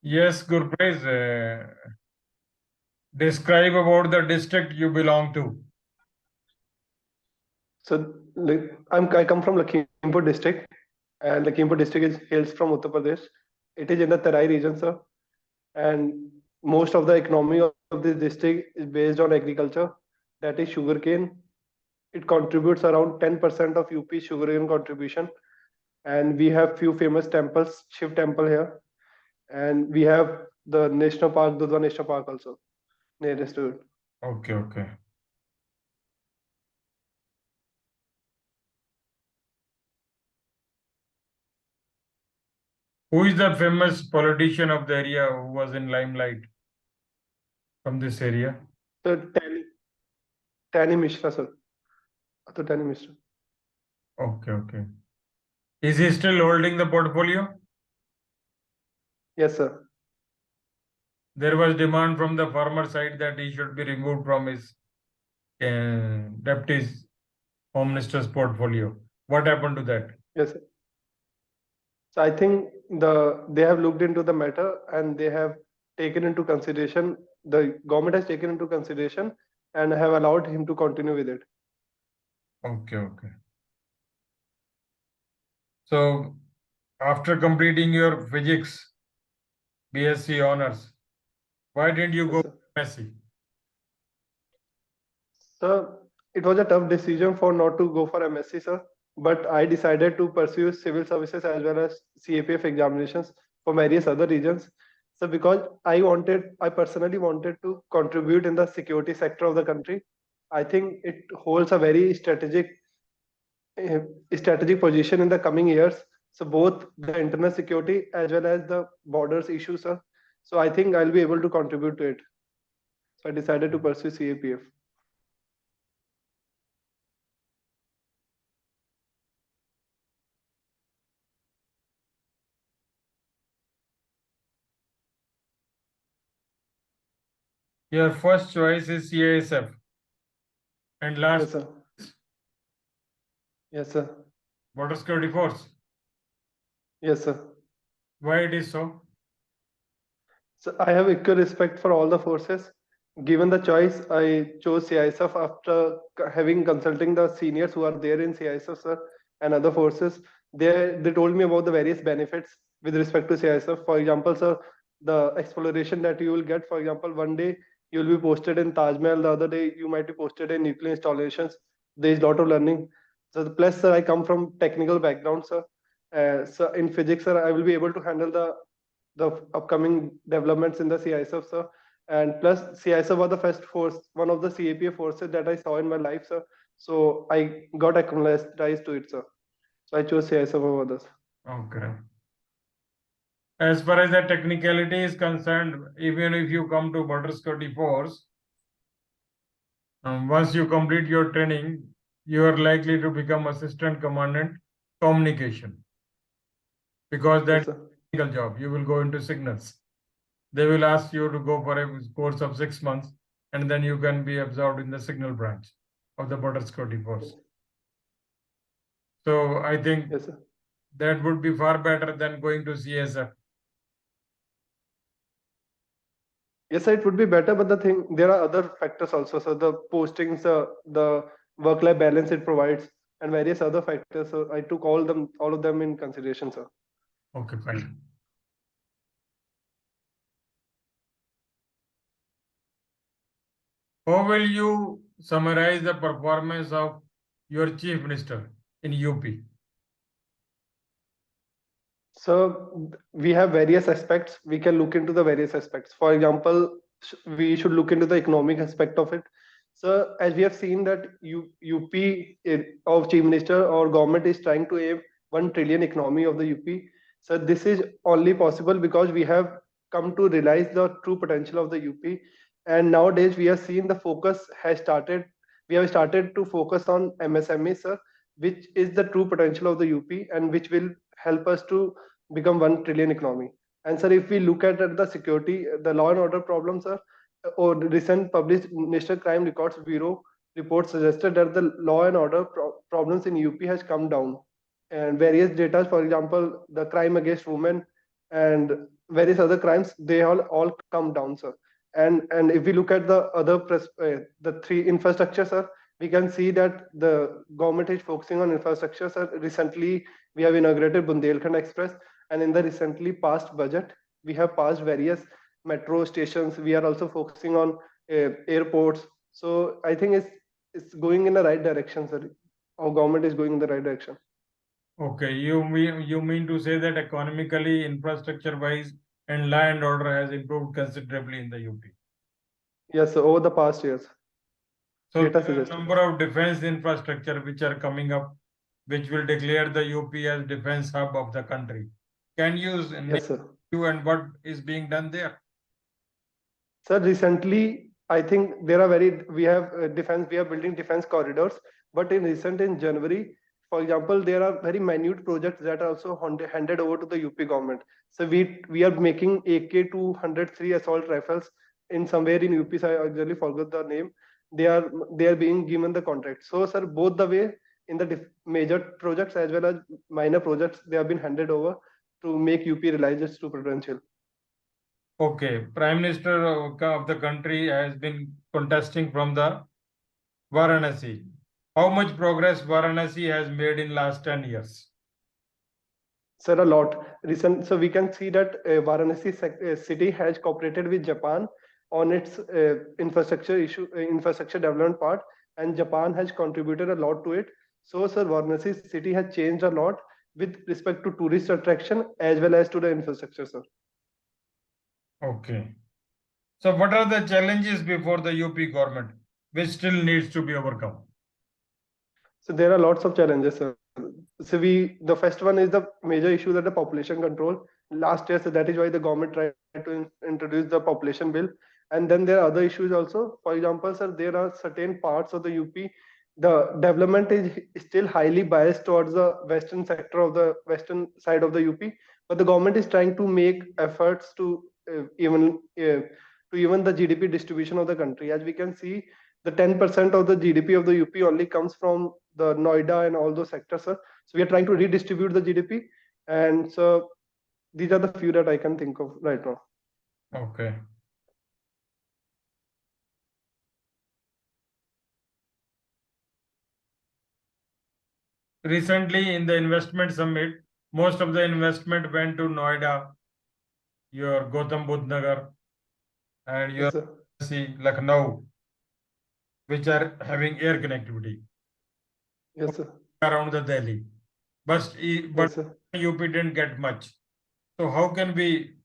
Yes, Gurpej, describe about the district you belong to. So I come from Lakhimpur district, and Lakhimpur district hails from Uttar Pradesh. It is in the Tarai region, sir, and most of the economy of this district is based on agriculture, that is sugarcane. It contributes around 10% of UP sugarcane contribution, and we have few famous temples, Shiv temple here, and we have the national park, Dudhwa National Park also nearest to it. Okay. Who is the famous politician of the area who was in limelight from this area? So Tani Mishra, sir. So Tani Mishra. Okay. Is he still holding the portfolio? Yes, sir. There was demand from the farmer side that he should be removed from his deputy home minister's portfolio. What happened to that? Yes, sir. So I think they have looked into the matter and they have taken into consideration, the government has taken into consideration and have allowed him to continue with it. Okay. So after completing your physics BSc honors, why didn't you Yes, go sir. MSc? So it was a tough decision for not to go for MSc, sir. But I decided to pursue civil services as well as CAPF examinations for various other regions. So because I personally wanted to contribute in the security sector of the country. I think it holds a very uh, strategic position in the coming years. So both the internal security as well as the borders issues, sir. So I think I'll be able to contribute to it. So I decided to pursue CAPF. Your first choice is CISF and last Yes, sir. Yes, sir. border security force. Yes, sir. Why it is so? So I have equal respect for all the forces. Given the choice, I chose CISF after having consulting the seniors who are there in CISF, sir, and other forces. They told me about the various benefits with respect to CISF. For example, sir, the exploration that you will get. For example, one day you will be posted in Taj Mahal, the other day you might be posted in nuclear installations. There is a lot of learning. So plus, sir, I come from technical background, sir. So in physics, sir, I will be able to handle the upcoming developments in the CISF, sir. And plus, CISF was the first force, one of the CAPF forces that I saw in my life, sir. So I got acclimatized to it, sir. So I chose CISF over others. Okay. As far as the technicality is concerned, even if you come to border security force, once you complete your training, you are likely to become assistant commandant communication, because Yes, that's sir. a technical job. You will go into signals. They will ask you to go for a course of 6 months, and then you can be absorbed in the signal branch of the border security force. So I think Yes, sir. that would be far better than going to CSF. Yes, sir, it would be better, but the thing, there are other factors also. So the postings, the work-life balance it provides, and various other factors. So I took all of them in consideration, sir. Okay, fine. How will you summarize the performance of your chief minister in UP? So we have various aspects. We can look into the various aspects. For example, we should look into the economic aspect of it. So as we have seen that UP of Chief Minister or government is trying to aim 1 trillion economy of the UP. So this is only possible because we have come to realize the true potential of the UP. And nowadays we have seen the focus has started. We have started to focus on MSME, sir, which is the true potential of the UP and which will help us to become 1 trillion economy. And sir, if we look at the security, the law and order problems, sir, or the recent published National Crime Records Bureau report suggested that the law and order problems in UP has come down. And various data, for example, the crime against women and various other crimes, they all come down, sir. And if we look at the the three infrastructures, sir, we can see that the government is focusing on infrastructure, sir. Recently, we have inaugurated Bundelkhand Express, and in the recently passed budget, we have passed various metro stations. We are also focusing on airports. So I think it's going in the right direction, sir. Our government is going in the right direction. Okay, you mean to say that economically, infrastructure wise, and law and order has improved considerably in the UP. Yes, sir, over the past years. So Data there are a suggests. number of defense infrastructure which are coming up, which will declare the UP as defense hub of the country. Can you name Yes, sir. you and what is being done there? Sir, recently, I think there are we have defense, we are building defense corridors, but in January, for example, there are very minute projects that are also handed over to the UP government. So we are making AK-203 assault rifles in somewhere in UP. So I actually forgot the name. They are being given the contract. So, sir, both the way in the major projects as well as minor projects, they have been handed over to make UP realize to potential. Okay, Prime Minister of the country has been contesting from the Varanasi. How much progress Varanasi has made in last 10 years? Sir, a lot. So we can see that Varanasi city has cooperated with Japan on its infrastructure development part, and Japan has contributed a lot to it. So, sir, Varanasi city has changed a lot with respect to tourist attraction as well as to the infrastructure, sir. Okay. So what are the challenges before the UP government which still needs to be overcome? So there are lots of challenges, sir. So the first one is the major issue that the population control. Last year, so that is why the government tried to introduce the population bill. And then there are other issues also. For example, sir, there are certain parts of the UP, the development is still highly biased towards the western sector of the western side of the UP. But the government is trying to make efforts to even the GDP distribution of the country. As we can see, the 10% of the GDP of the UP only comes from the Noida and all those sectors, sir. So we are trying to redistribute the GDP, and so these are the few that I can think of right now. Okay. Recently, in the investment summit, most of the investment went to Noida, your Gautam Budh Nagar, and your Yes, Lucknow, which are having air connectivity. Yes, sir. Around the Delhi. But Yes, UP didn't get much. So how can we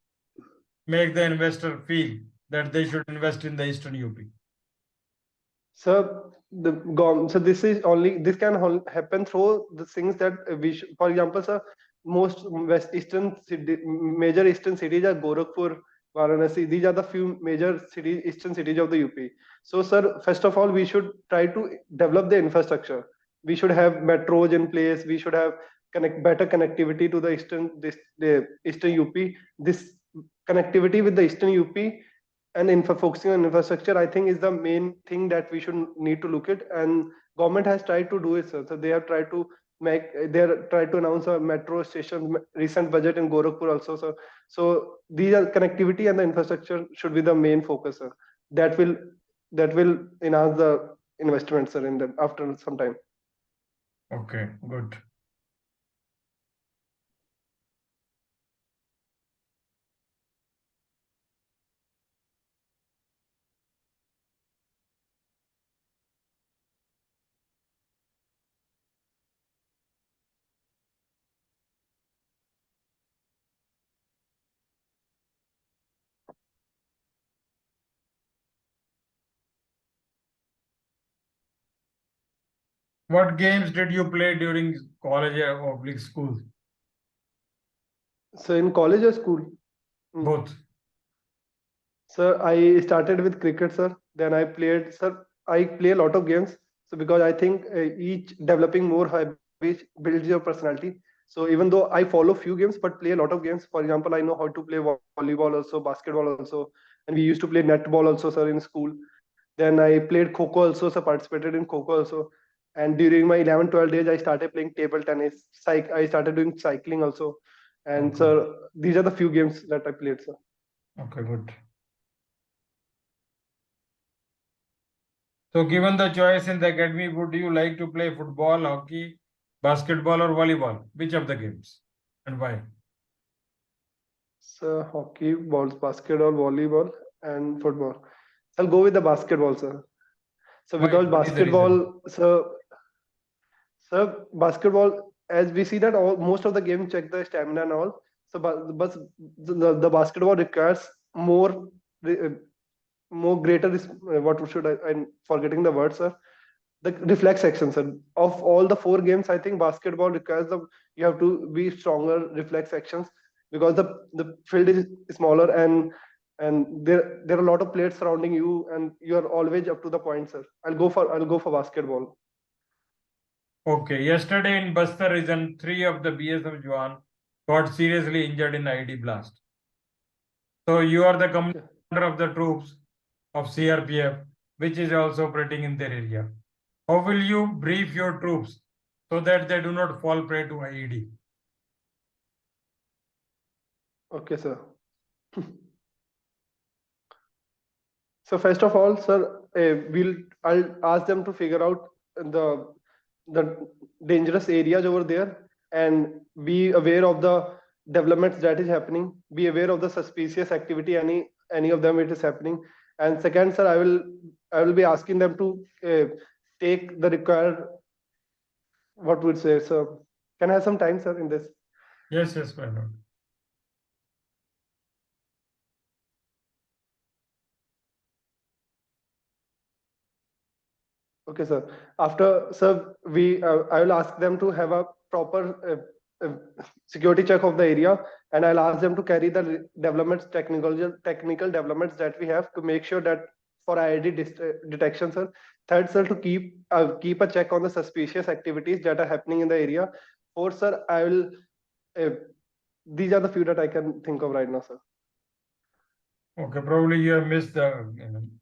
make the investor feel that they should invest in the Eastern UP? So this can happen through the things that for example, sir, most major eastern cities are Gorakhpur, Varanasi. These are the few major eastern cities of the UP. So, sir, first of all, we should try to develop the infrastructure. We should have metros in place. We should have better connectivity to the eastern UP. This connectivity with the eastern UP and focusing on infrastructure, I think, is the main thing that we should need to look at. And government has tried to do it, sir. So they have tried to announce a metro station recent budget in Gorakhpur also, sir. So these are connectivity and the infrastructure should be the main focus, sir. That will enhance the investment, sir, in the after some time. Okay, good. What games did you play during college or public school? So in college or school? Both. Sir, I started with cricket, sir. Then I played, sir. I play a lot of games. So because I think each developing more habits builds your personality. So even though I follow few games, but play a lot of games. For example, I know how to play volleyball also, basketball also, and we used to play netball also, sir, in school. Then I played Kho also, so participated in Kho also. And during my 11, 12 days, I started playing table tennis. I started doing cycling also. And Okay. sir, these are the few games that I played, sir. Okay, good. So given the choice in the academy, would you like to play football, hockey, basketball, or volleyball? Which of the games and why? So hockey, balls, basketball, volleyball, and football. I'll go with the basketball, sir. So Why? because What is the reason? basketball, so basketball, as we see that all most of the games check the stamina and all. So but the basketball requires more re- more greater what should I'm forgetting the word, sir. The reflex action, sir. Of all the four games, I think basketball requires the you have to be stronger reflex actions because the field is smaller and there are a lot of players surrounding you and you are always up to the point, sir. I'll go for basketball. Okay, yesterday in Bastar region, 3 of the BSF Jawan got seriously injured in IED blast. So you are the commander of the troops of CRPF, which is also operating in their area. How will you brief your troops so that they do not fall prey to IED? Okay, sir. So first of all, sir, I'll ask them to figure out the dangerous areas over there and be aware of the developments that is happening. Be aware of the suspicious activity any of them it is happening. And second, sir, I will be asking them to take the required what would say, sir. Can I have some time, sir, in this? Yes, why not? Okay, sir. After, sir, I will ask them to have a proper security check of the area, and I'll ask them to carry the developments, technical developments that we have to make sure that for IID detection, sir. Third, sir, to keep a check on the suspicious activities that are happening in the area. Fourth, sir, I will. Uh, these are the few that I can think of right now, sir. Okay, probably you have missed the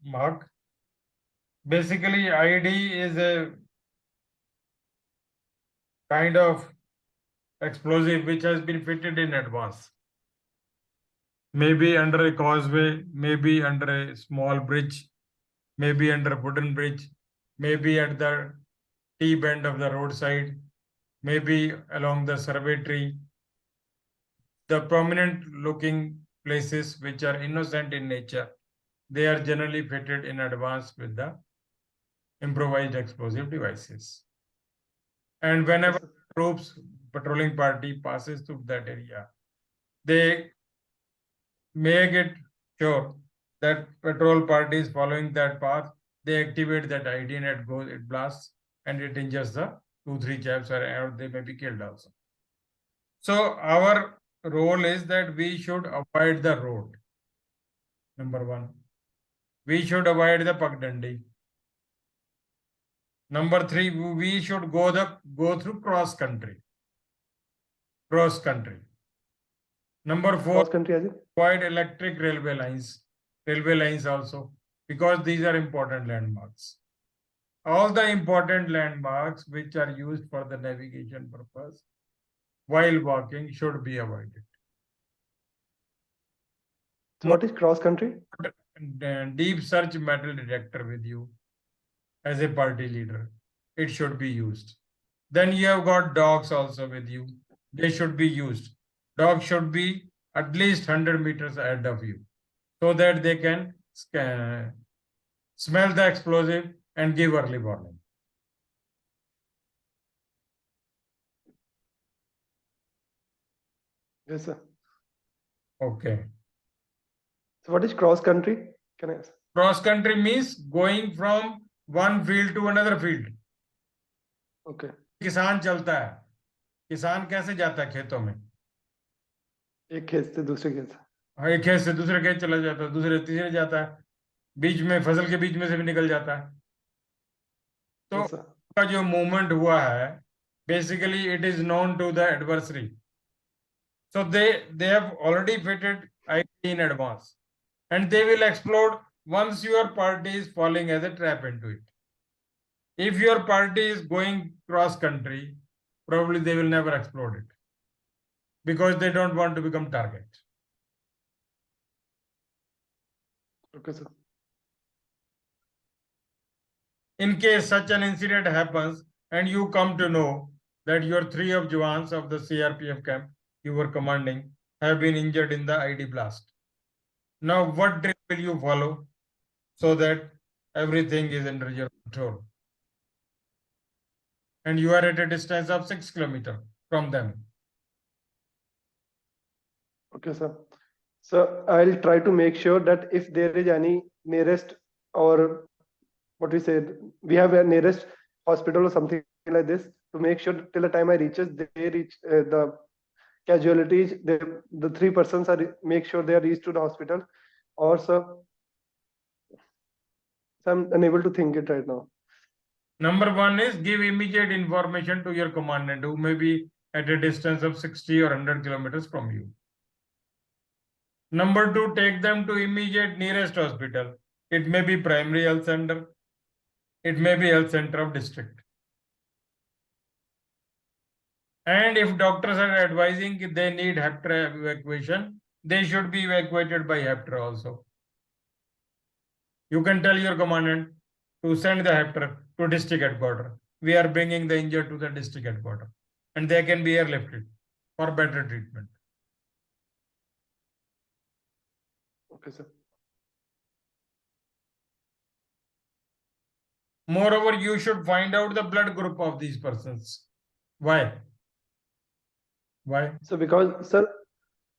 mark. Basically, IED is a kind of explosive which has been fitted in advance. Maybe under a causeway, maybe under a small bridge, maybe under a wooden bridge, maybe at the T bend of the roadside, maybe along the survey tree. The prominent looking places which are innocent in nature, they are generally fitted in advance with the improvised explosive devices. And whenever troops patrolling party passes through that area, they make it sure that patrol party is following that path. They activate that ID and it blasts and it injures the 2-3 chaps or they may be killed also. So our role is that we should avoid the road. Number one, we should avoid the Pagdandi. Number three, we should go through cross country. Cross country. Number four, Cross country, Ajit? avoid electric railway lines also, because these are important landmarks. All the important landmarks which are used for the navigation purpose while walking should be avoided. So what is cross country? Deep search metal detector with you as a party leader. It should be used. Then you have got dogs also with you. They should be used. Dogs should be at least 100 meters ahead of you so that they can smell the explosive and give early warning. Yes, sir. Okay. So what is cross country? Can I ask? Cross country means going from one field to another field. Okay. किसान चलता है, किसान कैसे जाता है खेतों में? एक खेत से दूसरे खेत। हाँ, एक खेत से दूसरे खेत चला जाता है, दूसरे तीसरे जाता है, बीच में फसल के बीच में से भी निकल जाता है. तो का जो मूवमेंट हुआ है, basically it is known to the adversary. So they have already fitted IT in advance, and they will explode once your party is falling as a trap into it. If your party is going cross country, probably they will never explode it, because they don't want to become target. Okay, sir. In case such an incident happens and you come to know that your 3 of Jawans of the CRPF camp you were commanding have been injured in the ID blast. Now, what drill will you follow so that everything is under your control? And you are at a distance of 6 kilometers from them. Okay, sir. So I'll try to make sure that if there is any nearest, or what we said, we have a nearest hospital or something like this, to make sure till the time I reaches, they reach the casualties. The 3 persons are make sure they are reached to the hospital. Or so I'm unable to think it right now. Number 1 is give immediate information to your commandant who may be at a distance of 60 or 100 kilometers from you. Number 2, take them to immediate nearest hospital. It may be primary health center. It may be health center of district. And if doctors are advising they need HEPTRA evacuation, they should be evacuated by HEPTRA also. You can tell your commandant to send the HEPTRA to district headquarters. We are bringing the injured to the district headquarters, and they can be airlifted for better treatment. Okay, sir. Moreover, you should find out the blood group of these persons. Why? Why? So because, sir,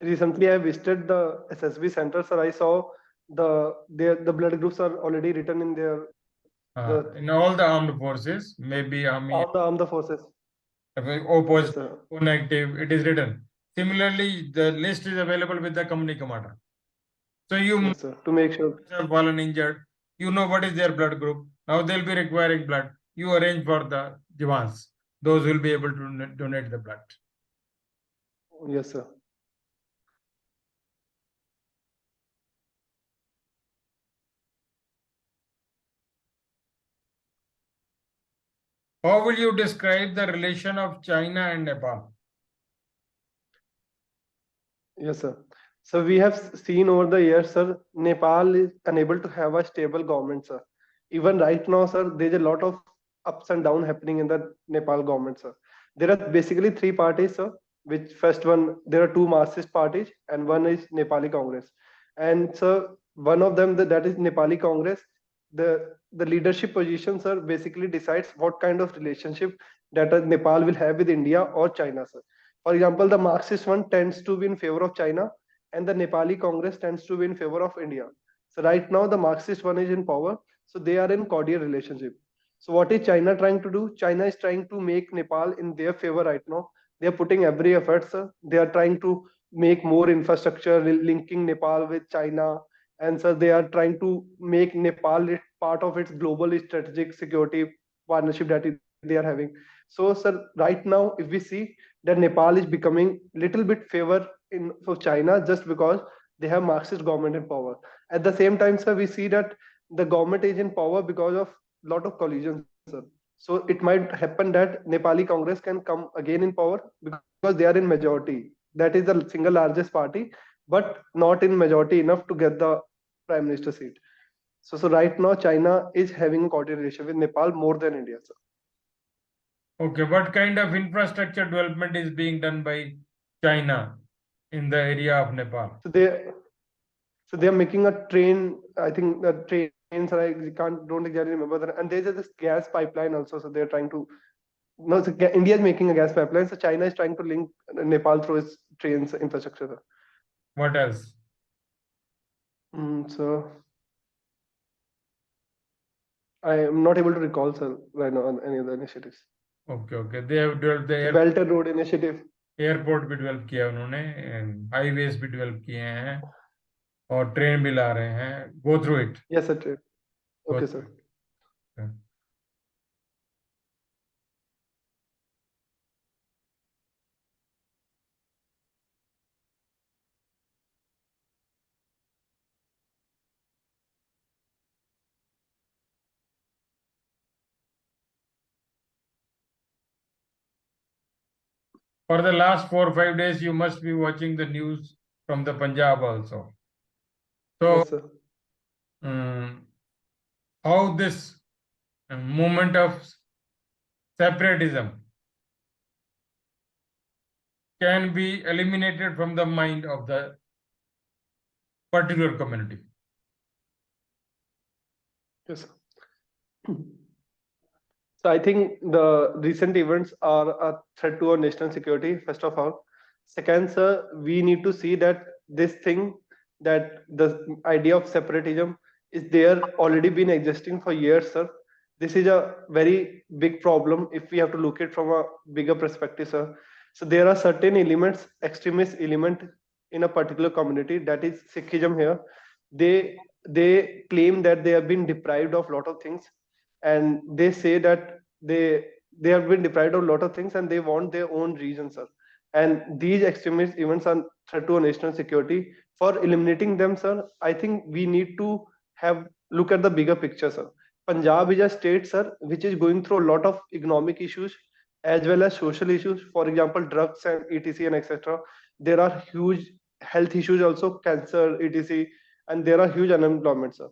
recently I visited the SSB center, sir. I saw the blood groups are already written in their In all the armed forces, maybe army, armed forces. O Okay, positive, sir. O negative, it is written. Similarly, the list is available with the company commander. So you Yes, sir. To make sure. have fallen injured, you know what is their blood group. Now they'll be requiring blood. You arrange for the Jawans. Those will be able to donate the blood. Yes, sir. How will you describe the relation of China and Nepal? Yes, sir. So we have seen over the years, sir, Nepal is unable to have a stable government, sir. Even right now, sir, there's a lot of ups and downs happening in the Nepal government, sir. There are basically three parties, sir. Which first one, there are two Marxist parties, and one is Nepali Congress. And sir, one of them, that is Nepali Congress, the leadership position, sir, basically decides what kind of relationship that Nepal will have with India or China, sir. For example, the Marxist one tends to be in favor of China, and the Nepali Congress tends to be in favor of India. So right now, the Marxist one is in power, so they are in cordial relationship. So what is China trying to do? China is trying to make Nepal in their favor right now. They are putting every effort, sir. They are trying to make more infrastructure linking Nepal with China, and so they are trying to make Nepal part of its global strategic security partnership that they are having. So, sir, right now, if we see that Nepal is becoming little bit favor in for China just because they have Marxist government in power. At the same time, sir, we see that the government is in power because of lot of collisions, sir. So it might happen that Nepali Congress can come again in power because they are in majority. That is the single largest party, but not in majority enough to get the prime minister seat. So right now, China is having a coordination with Nepal more than India, sir. Okay, what kind of infrastructure development is being done by China in the area of Nepal? So they are making a train. I think the trains are, I don't exactly remember that. And there's this gas pipeline also. So they're trying to, no, so India is making a gas pipeline. So China is trying to link Nepal through its trains infrastructure. What else? So I am not able to recall, sir, right now on any of the initiatives. Okay. They have developed the Belt and Road Initiative. Airport भी develop किया उन्होंने, highways भी develop किए हैं और train भी ला रहे हैं. Go through it. Yes, sir. Okay, sir. For the last 4 or 5 days, you must be watching the news from the Punjab also. So, Yes, sir. how this movement of separatism can be eliminated from the mind of the particular community? Yes, sir. So I think the recent events are a threat to our national security, first of all. Second, sir, we need to see that this thing, that the idea of separatism is there already been existing for years, sir. This is a very big problem if we have to look at from a bigger perspective, sir. So there are certain elements, extremist element in a particular community, that is Sikhism here. They claim that they have been deprived of a lot of things, and they say that they have been deprived of a lot of things and they want their own region, sir. And these extremist events are threat to our national security. For eliminating them, sir, I think we need to have look at the bigger picture, sir. Punjab is a state, sir, which is going through a lot of economic issues as well as social issues. For example, drugs and etc and etc. There are huge health issues also, cancer, etc, and there are huge unemployment, sir.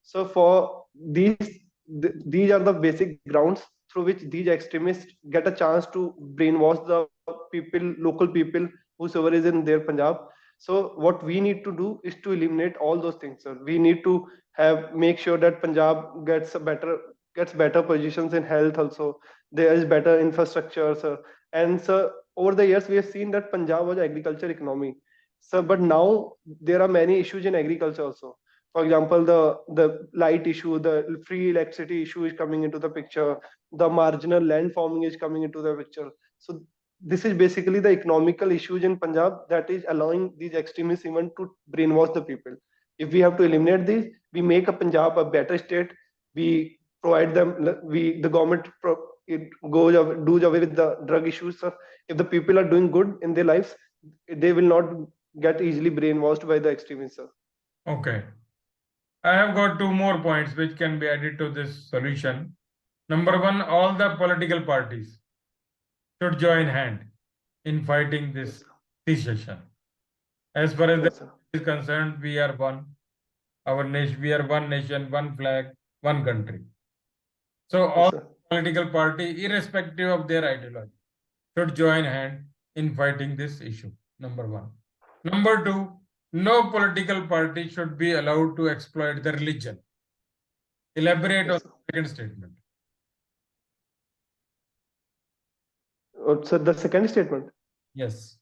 So for these are the basic grounds through which these extremists get a chance to brainwash the people, local people, whosoever is in their Punjab. So what we need to do is to eliminate all those things, sir. We need to have make sure that Punjab gets better positions in health also. There is better infrastructure, sir. And so over the years we have seen that Punjab was agriculture economy. So but now there are many issues in agriculture also. For example, the light issue, the free electricity issue is coming into the picture, the marginal land farming is coming into the picture. So this is basically the economical issues in Punjab that is allowing these extremists even to brainwash the people. If we have to eliminate these, we make a Punjab a better state. We provide them, we the government it does away with the drug issues, sir. If the people are doing good in their lives, they will not get easily brainwashed by the extremists, sir. Okay. I have got 2 more points which can be added to this solution. Number one, all the political parties should join hand in fighting this secession. As far as the Yes, sir. is concerned, we are one. Our nation, we are one nation, one flag, one country. So Yes, all sir. political party, irrespective of their ideology, should join hand in fighting this issue. Number one. Number two, no political party should be allowed to exploit the religion. Elaborate on Yes, the sir. second statement. So the second statement, Yes.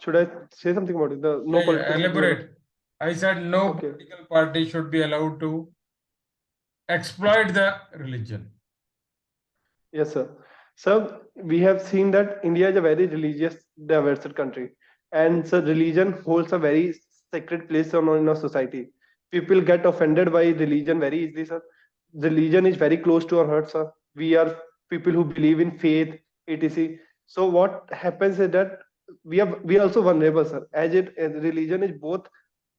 should I say something about it? The no political should be allowed. Elaborate. I said no Okay. political party should be allowed to exploit the religion. Yes, sir. So we have seen that India is a very religious, diverse country, and so religion holds a very sacred place in our society. People get offended by religion very easily, sir. Religion is very close to our heart, sir. We are people who believe in faith, etc. So what happens is that we are also vulnerable, sir. As religion is both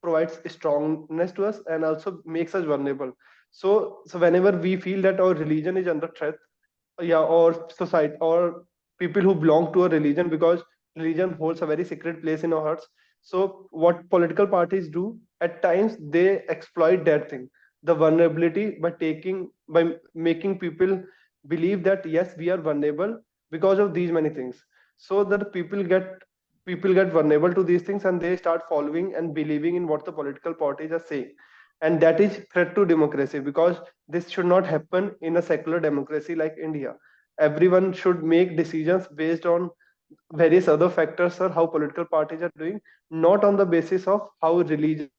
provides strongness to us and also makes us vulnerable. So whenever we feel that our religion is under threat, yeah, or society or people who belong to a religion, because religion holds a very secret place in our hearts. So what political parties do at times, they exploit that thing, the vulnerability, by making people believe that yes, we are vulnerable because of these many things, so that people get vulnerable to these things and they start following and believing in what the political parties are saying. And that is threat to democracy, because this should not happen in a secular democracy like India. Everyone should make decisions based on various other factors, or how political parties are doing, not on the basis of how religion,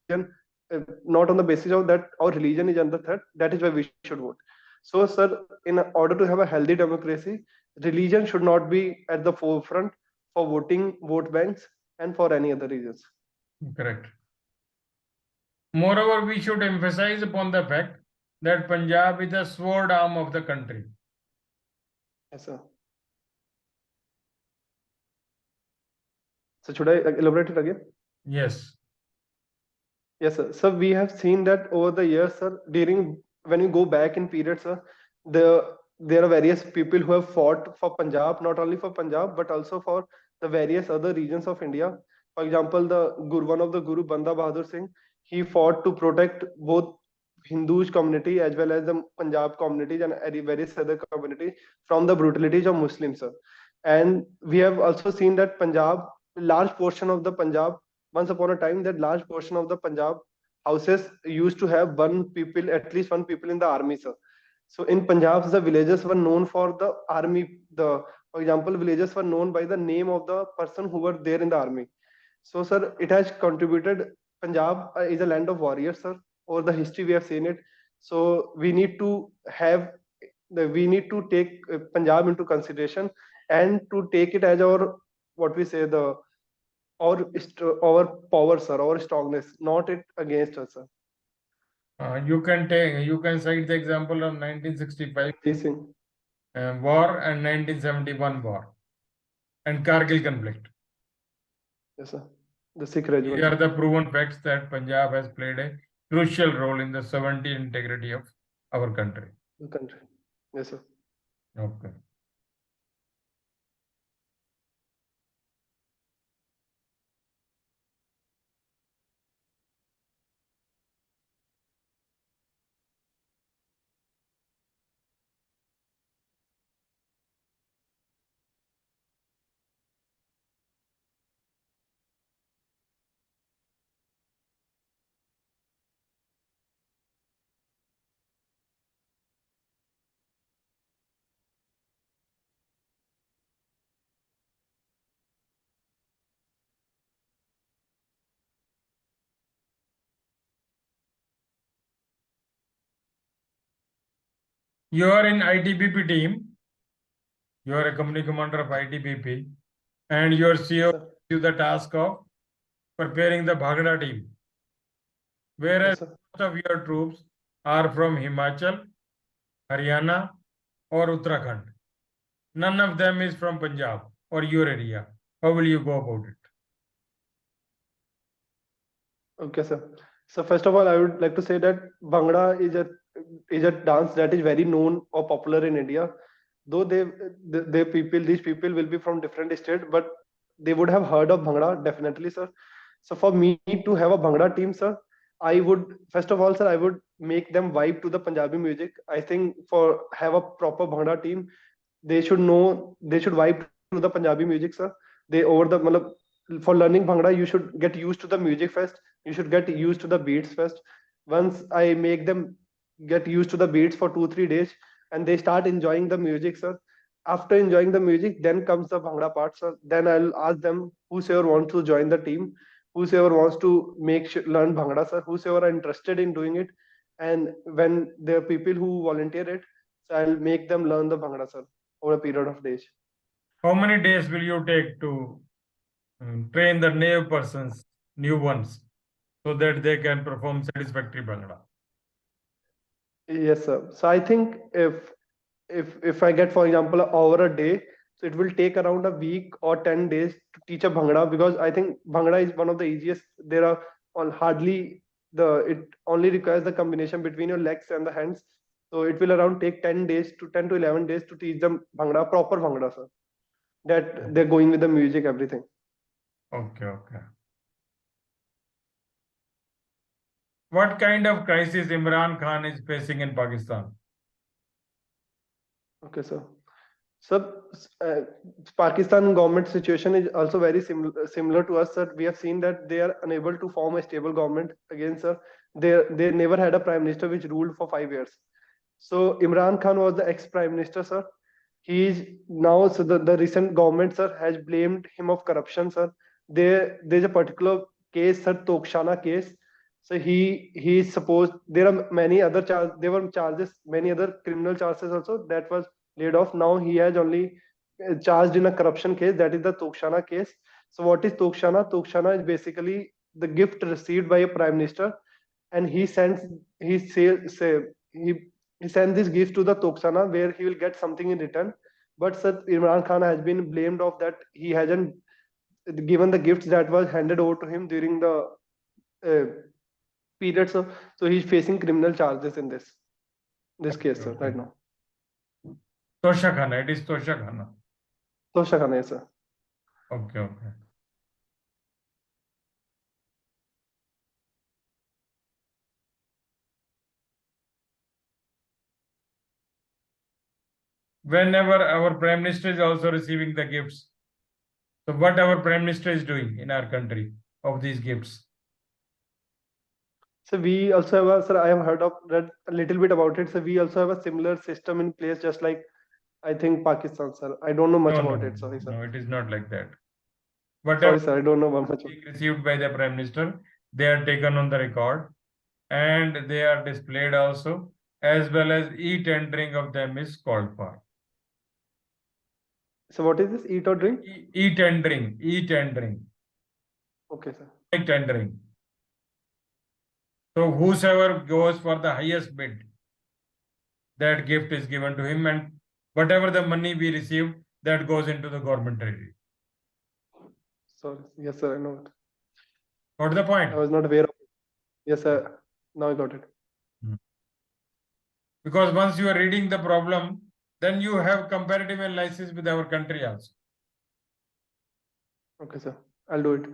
not on the basis of that our religion is under threat. That is why we should vote. So, sir, in order to have a healthy democracy, religion should not be at the forefront for voting, vote banks, and for any other reasons. Correct. Moreover, we should emphasize upon the fact that Punjab is the sword arm of the country. Yes, sir. So should I elaborate it again? Yes. Yes, sir. So we have seen that over the years, sir, during when we go back in periods, sir, the there are various people who have fought for Punjab, not only for Punjab, but also for the various other regions of India. For example, one of the Guru Banda Bahadur Singh, he fought to protect both Hindu community as well as the Punjab communities and various other communities from the brutalities of Muslims. Sir. And we have also seen that Punjab, large portion of the Punjab, once upon a time, that large portion of the Punjab houses used to have at least one people in the army, sir. So in Punjab, the villages were known for the army. For example, villages were known by the name of the person who were there in the army. So, sir, it has contributed. Punjab is a land of warriors, sir. Over the history, we have seen it. So we need to we need to take Punjab into consideration and to take it as our what we say our power, sir, our strongness, not it against us, sir. You can cite the example of 1965 Facing. war and 1971 war and Kargil conflict. Yes, sir. The Sikh These regiment. are the proven facts that Punjab has played a crucial role in the sovereignty and integrity of our country. The country. Yes, sir. Okay. You are in ITBP team. You are a company commander of ITBP, and your CEO Yes, sir. gives you the task of preparing the Bhangra team. Whereas Yes, sir. most of your troops are from Himachal, Haryana, or Uttarakhand. None of them is from Punjab or your area. How will you go about it? Okay, sir. So first of all, I would like to say that Bhangra is a dance that is very known or popular in India. Though these people will be from different states, but they would have heard of Bhangra definitely, sir. So for me to have a Bhangra team, sir, I would first of all, sir, I would make them vibe to the Punjabi music. I think for have a proper Bhangra team, they should vibe to the Punjabi music, sir. They over the matlab, for learning Bhangra, you should get used to the music first. You should get used to the beats first. Once I make them get used to the beats for 2 3 days, and they start enjoying the music, sir. After enjoying the music, then comes the Bhangra part, sir. Then I'll ask them whosoever wants to join the team, whosoever wants to learn Bhangra, sir, whosoever are interested in doing it, and when there are people who volunteer it, so I'll make them learn the Bhangra, sir, over a period of days. How many days will you take to train the new ones, so that they can perform satisfactory Bhangra? Yes, sir. So I think if I get, for example, over a day, so it will take around a week or 10 days to teach a Bhangra, because I think Bhangra is one of the easiest. There are on hardly it only requires the combination between your legs and the hands. So it will around take 10 to 11 days to teach them Bhangra, proper Bhangra, sir. That they're going with the music, everything. Okay, okay. What kind of crisis Imran Khan is facing in Pakistan? Okay, sir. So, Pakistan government situation is also very similar to us, sir. We have seen that they are unable to form a stable government again, sir. They never had a prime minister which ruled for 5 years. So Imran Khan was the ex-prime minister, sir. He is now, so the recent government, sir, has blamed him of corruption, sir. There's a particular case, sir, Tokshana case. So he is supposed, there are many other there were charges, many other criminal charges also that was laid off. Now he has only charged in a corruption case, that is the Tokshana case. So what is Tokshana? Tokshana is basically the gift received by a prime minister, and he he sends this gift to the Toksana where he will get something in return. But sir, Imran Khan has been blamed of that he hasn't given the gifts that was handed over to him during the uh, period. So he's facing criminal charges in this case, sir, Okay. right now. Toshakhana. It is Toshakhana. Toshakhana, yes, sir. Okay, okay. Whenever our Prime Minister is also receiving the gifts, so what our Prime Minister is doing in our country of these gifts? So we also have a, sir, I have read a little bit about it. So we also have a similar system in place, just like I think Pakistan, sir. I don't know much No, about no, it. Sorry, sir. no, it is not like that. Whatever Sorry, sir. I don't know much. being received by the Prime Minister, they are taken on the record and they are displayed also, as well as e-tendering of them is called for. So what is this? Eat or drink? E-tendering, e-tendering, Okay, sir. tendering. So whosoever goes for the highest bid, that gift is given to him, and whatever the money we receive, that goes into the government treasury. Sorry. Yes, sir. I know it. Got the point? I was not aware of it. Yes, sir. Now I got it. Because once you are reading the problem, then you have comparative analysis with our country also. Okay, sir. I'll do it.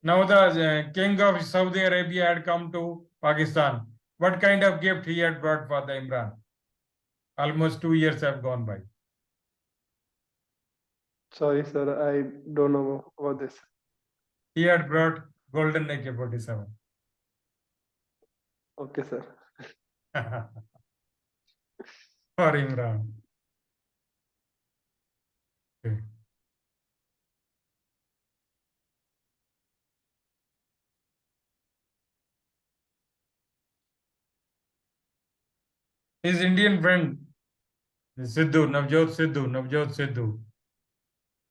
Now the king of Saudi Arabia had come to Pakistan. What kind of gift he had brought for the Imran? Almost 2 years have gone by. Sorry, sir. I don't know about this. He had brought golden AK-47. Okay, sir. For Imran. Okay. His Indian friend, Navjot Sidhu,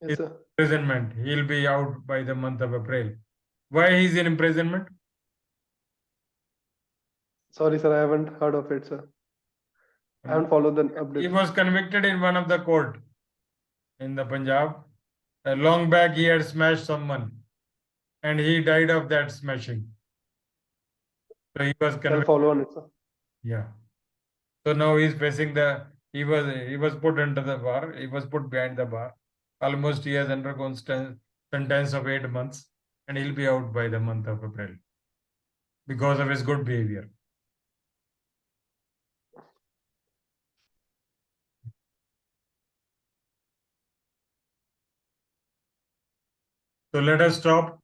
Yes, is sir. imprisonment. He'll be out by the month of April. Why he's in imprisonment? Sorry, sir. I haven't heard of it, sir. I haven't followed the He update. was convicted in one of the court in the Punjab. Long back he had smashed someone and he died of that smashing. So he was I'll convicted. follow on it, sir. Yeah. So now he's facing he was put under the bar. He was put behind the bar. Almost he has undergone sentence of 8 months and he'll be out by the month of April because of his good behavior. So let us stop.